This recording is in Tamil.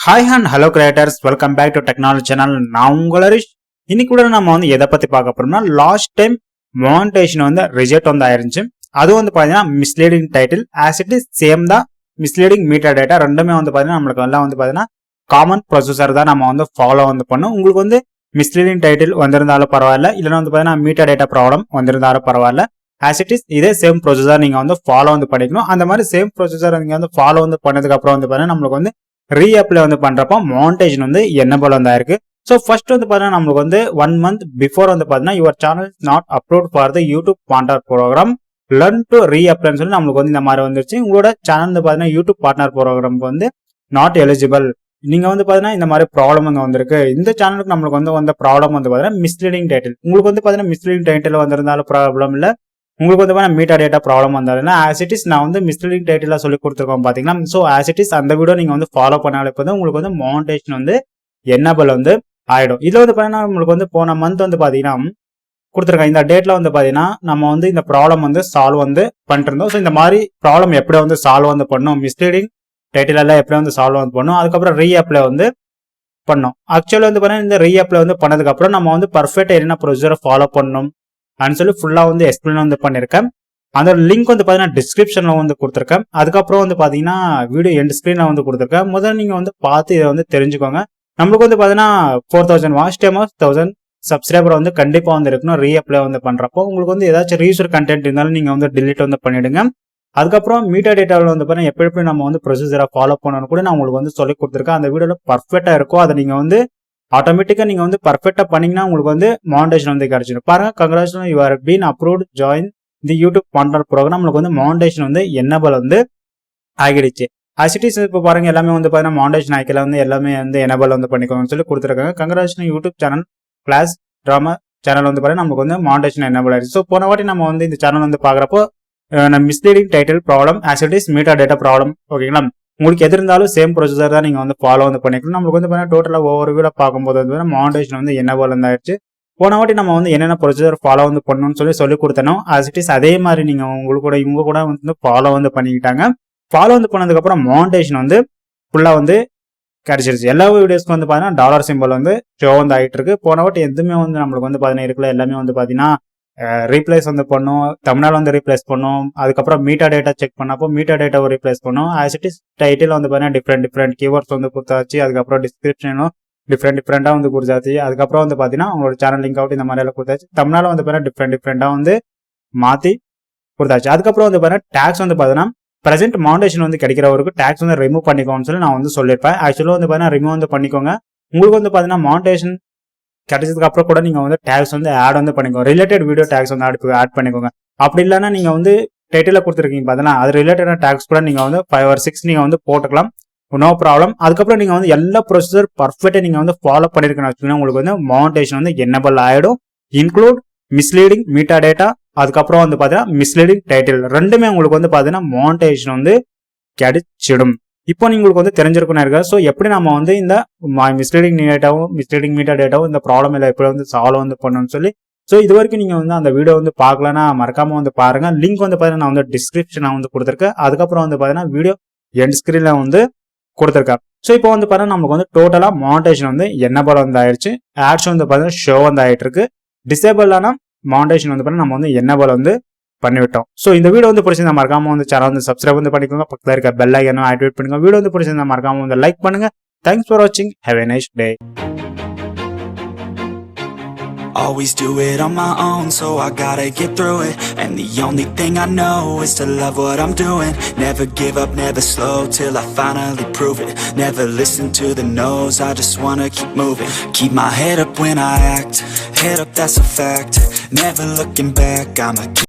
Hi and hello creators, welcome back to technology channel. நான் உங்கள் ஹரிஷ். இன்னைக்கு கூட நம்ம எதை பத்தி பார்க்க போறோம்னா, லாஸ்ட் டைம் மானிட்டைசேஷன் ரிஜெக்ட் ஆயிருந்துச்சு. அது பாத்தீங்கன்னா misleading title as it is same தான். மிஸ்லீடிங் மீட்டா டேட்டா ரெண்டுமே பாத்தீங்கன்னா நம்மளுக்கு எல்லாம் பாத்தீங்கன்னா காமன் ப்ரொசீஜர் தான் நம்ம ஃபாலோ பண்ணும். உங்களுக்கு மிஸ்லீடிங் டைட்டில் வந்திருந்தாலும் பரவாயில்ல, இல்லைன்னா பாத்தீங்கன்னா மீட்டா டேட்டா ப்ராப்ளம் வந்திருந்தாலும் பரவாயில்ல. ஆஸ் இட் இஸ் இதே சேம் ப்ரொசீஜர் நீங்க ஃபாலோ பண்ணிக்கணும். அந்த மாதிரி சேம் ப்ரொசீஜர் நீங்க ஃபாலோ பண்ணதுக்கு அப்புறம் பாத்தீங்கன்னா நம்மளுக்கு ரீஅப்ளை பண்றப்போ மானிட்டைசேஷன் என்னபிள் ஆயிருக்கு. ஸோ ஃபர்ஸ்ட் பாத்தீங்கன்னா நம்மளுக்கு 1 month பிஃபோர் பாத்தீங்கன்னா your channel not upload for the YouTube partner programme learn to ரீஅப்ளைன்னு சொல்லி நம்மளுக்கு இந்த மாதிரி வந்துருச்சு. உங்களோட சேனல் பாத்தீங்கன்னா யூடியூப் பார்ட்னர் ப்ரோக்ராமுக்கு நாட் எலிஜிபிள். நீங்க பாத்தீங்கன்னா இந்த மாதிரி ப்ராப்ளம் வந்திருக்கு. இந்த சேனலுக்கு நம்மளுக்கு வந்த ப்ராப்ளம் பாத்தீங்கன்னா மிஸ்லீடிங் டைட்டில். உங்களுக்கு பாத்தீங்கன்னா மிஸ்லீடிங் டைட்டில் வந்திருந்தாலும் ப்ராப்ளம் இல்ல, உங்களுக்கு பாத்தீங்கன்னா மீட்டா டேட்டா ப்ராப்ளம் வந்தாலும் ஆஸ் இட் இஸ் நான் மிஸ்லீடிங் டைட்டிலா சொல்லி கொடுத்துருக்கோம் பாத்தீங்கன்னா. ஸோ ஆஸ் இட் இஸ் அந்த வீடியோ நீங்க ஃபாலோ பண்ணாலே போதும், உங்களுக்கு மானிட்டைசேஷன் என்னபிள் ஆயிடும். இதுல பாத்தீங்கன்னா உங்களுக்கு போன மந்த் பாத்தீங்கன்னா கொடுத்துருக்கேன். இந்த டேட்ல பாத்தீங்கன்னா நம்ம இந்த ப்ராப்ளம் சால்வ் பண்ணிட்டு இருந்தோம். ஸோ இந்த மாதிரி ப்ராப்ளம் எப்படி சால்வ் பண்ணும், மிஸ்லீடிங் டைட்டில் எல்லாம் எப்படி சால்வ் பண்ணும், அதுக்கப்புறம் ரீஅப்ளை பண்ணோம். ஆக்சுவலி பாத்தீங்கன்னா இந்த ரீஅப்ளை பண்ணதுக்கு அப்புறம் நம்ம பர்ஃபெக்ட் என்ன ப்ரொசீஜரை ஃபாலோ பண்ணணும் அப்படின்னு சொல்லி ஃபுல்லா எக்ஸ்பிளைன் பண்ணிருக்கேன். அந்த லிங்க் பாத்தீங்கன்னா டிஸ்கிரிப்ஷன்ல கொடுத்துருக்கேன். அதுக்கப்புறம் பாத்தீங்கன்னா வீடியோ எண்ட் ஸ்கிரீன்ல கொடுத்துருக்கேன். முதல்ல நீங்க பார்த்து இதை தெரிஞ்சுக்கோங்க. நம்மளுக்கு பாத்தீங்கன்னா 4000 வாட்ச் டைம் 1000 சப்ஸ்கிரைபர் கண்டிப்பா இருக்கணும். ரீஅப்ளை பண்றப்போ உங்களுக்கு ஏதாச்சும் ரீயூசர் கண்டென்ட் இருந்தாலும் நீங்க டிலீட் பண்ணிடுங்க. அதுக்கப்புறம் மீட்டா டேட்டாவில் பாத்தீங்கன்னா எப்படி நம்ம ப்ரொசீஜரை ஃபாலோ பண்ணணும் கூட நான் உங்களுக்கு சொல்லி கொடுத்துருக்கேன். அந்த வீடியோல பர்ஃபெக்டா இருக்கும். அதை நீங்க ஆட்டோமேட்டிக்கா நீங்க பர்ஃபெக்டா பண்ணீங்கன்னா உங்களுக்கு மானிட்டைசேஷன் கிடைச்சிடும். பாருங்க, congratulation, you are been approved join the YouTube partner program. நம்மளுக்கு மானிட்டைசேஷன் என்னபிள் ஆகிடுச்சு. அசிட்டிஸ் இப்போ பாருங்க எல்லாமே பாத்தீங்கன்னா மானிட்டைசேஷன் ஆக்கல எல்லாமே எனபிள் பண்ணிக்கோங்கன்னு சொல்லி கொடுத்துருக்காங்க. Congratulation, YouTube channel class drama channel பாருங்க நமக்கு மானிட்டைசேஷன் எனபிள் ஆயிடுச்சு. ஸோ போன வாட்டி நம்ம இந்த சேனல் பாக்குறப்போ misleading title problem as it is meetha data problem, ஓகேங்களா? உங்களுக்கு எது இருந்தாலும் சேம் ப்ரொசீஜர் தான் நீங்க ஃபாலோ பண்ணிக்கணும். நம்மளுக்கு டோட்டலா ஒவ்வொரு வீடியோ பார்க்கும்போது மானிட்டைசேஷன் என்னபிள் ஆயிடுச்சு. போன வாட்டி நம்ம என்னென்ன ப்ரொசீஜர் ஃபாலோ பண்ணணும்னு சொல்லி கொடுத்தனோம். ஆஸ் இட் இஸ் அதே மாதிரி நீங்க உங்களுக்கு கூட இவங்க கூட ஃபாலோ பண்ணிக்கிட்டாங்க. ஃபாலோ பண்ணதுக்கு அப்புறம் மானிட்டைசேஷன் ஃபுல்லா கிடைச்சிருச்சு. எல்லா வீடியோஸ்க்கு பாத்தீங்கன்னா டாலர் சிம்பிள் ஷோ ஆயிட்டு இருக்கு. போன வாட்டி எதுவுமே நம்மளுக்கு பாத்தீங்கன்னா இருக்குல்ல, எல்லாமே பாத்தீங்கன்னா ரீப்ளேஸ் பண்ணும், தமிழ்நாடு ரீப்ளேஸ் பண்ணும். அதுக்கப்புறம் மீட்டா டேட்டா செக் பண்ணப்போ மீட்டா டேட்டா ரீப்ளேஸ் பண்ணும். ஆஸ் இட் இஸ் டைட்டில் பாத்தீங்கன்னா டிஃப்ரெண்ட் கீவர்ட்ஸ் கொடுத்தாச்சு. அதுக்கப்புறம் டிஸ்கிரிப்ஷனும் டிஃப்ரெண்டா கொடுத்தாச்சு. அதுக்கப்புறம் பாத்தீங்கன்னா உங்களோட சேனல் லிங்க் அவுட் இந்த மாதிரி எல்லாம் கொடுத்தாச்சு. தமிழ்நாடு பாத்தீங்கன்னா டிஃப்ரெண்டா மாத்தி கொடுத்தாச்சு. அதுக்கப்புறம் பாத்தீங்கன்னா டேக்ஸ் பாத்தீங்கன்னா பிரசென்ட் மானிட்டைசேஷன் கிடைக்கிறவருக்கு டேக்ஸ் ரிமூவ் பண்ணிக்கோன்னு சொல்லி நான் சொல்லியிருப்பேன். ஆக்சுவலா பாத்தீங்கன்னா ரிமூவ் பண்ணிக்கோங்க. உங்களுக்கு பாத்தீங்கன்னா மானிட்டைசேஷன் கிடைச்சதுக்கு அப்புறம் கூட நீங்க டேக்ஸ் ஆட் பண்ணிக்கோங்க. ரிலேட்டட் வீடியோ டேக்ஸ் ஆட் பண்ணிக்கோங்க. அப்படி இல்லைன்னா நீங்க டைட்டில கொடுத்துருக்கீங்க பாத்தீங்கன்னா அது ரிலேட்டட் டேக்ஸ் கூட நீங்க 5 or 6 நீங்க போட்டுக்கலாம், நோ ப்ராப்ளம். அதுக்கப்புறம் நீங்க எல்லா ப்ரொசீஜர் பர்ஃபெக்டா நீங்க ஃபாலோ பண்ணிருக்கணும். உங்களுக்கு மானிட்டைசேஷன் என்னபிள் ஆயிடும். இன்க்ளூட் மிஸ்லீடிங் மீட்டா டேட்டா, அதுக்கப்புறம் பாத்தீங்கன்னா மிஸ்லீடிங் டைட்டில் ரெண்டுமே உங்களுக்கு பாத்தீங்கன்னா மானிட்டைசேஷன் கிடைச்சிடும். இப்போ உங்களுக்கு தெரிஞ்சிருக்குன்னு இருக்கா. ஸோ எப்படி நம்ம இந்த மிஸ்லீடிங் மீட்டா டேட்டாவும் இந்த ப்ராப்ளம் இல்லை எப்படி சால்வ் பண்ணணும்னு சொல்லி. ஸோ இது வரைக்கும் நீங்க அந்த வீடியோ பார்க்கலன்னா மறக்காம பாருங்க. லிங்க் பாத்தீங்கன்னா நான் டிஸ்கிரிப்ஷன் கொடுத்துருக்கேன். அதுக்கப்புறம் பாத்தீங்கன்னா வீடியோ எண்ட் ஸ்கிரீன்ல கொடுத்துருக்கேன். ஸோ இப்போ பாத்தீங்கன்னா நமக்கு டோட்டலா மானிட்டைசேஷன் என்னபிள் ஆயிடுச்சு. ஆட்ஸ் பாத்தீங்கன்னா ஷோ ஆயிட்டு இருக்கு. டிசேபிள் ஆன மானிட்டைசேஷன் பாத்தீங்கன்னா நம்ம என்னபிள் பண்ணிவிட்டோம். சோ இந்த வீடியோ பிடிச்சிருந்தா மறக்காம சேனல் சப்ஸ்கிரைப் பண்ணிக்கோங்க. பக்கத்துல இருக்க பெல் ஐகானை ஆக்டிவேட் பண்ணுங்க. வீடியோ பிடிச்சிருந்தா மறக்காம லைக் பண்ணுங்க. தேங்க்ஸ் ஃபார் வாட்சிங். Have a nice day. Always do it on my own, so I gotta get through it. And the only thing I know is to love what I'm doing. Never give up, never slow, till I finally prove it. Never listen to the no's, I just wanna keep moving. Keep my head up when I act, head up, that's a fact. Never looking back, I'ma keep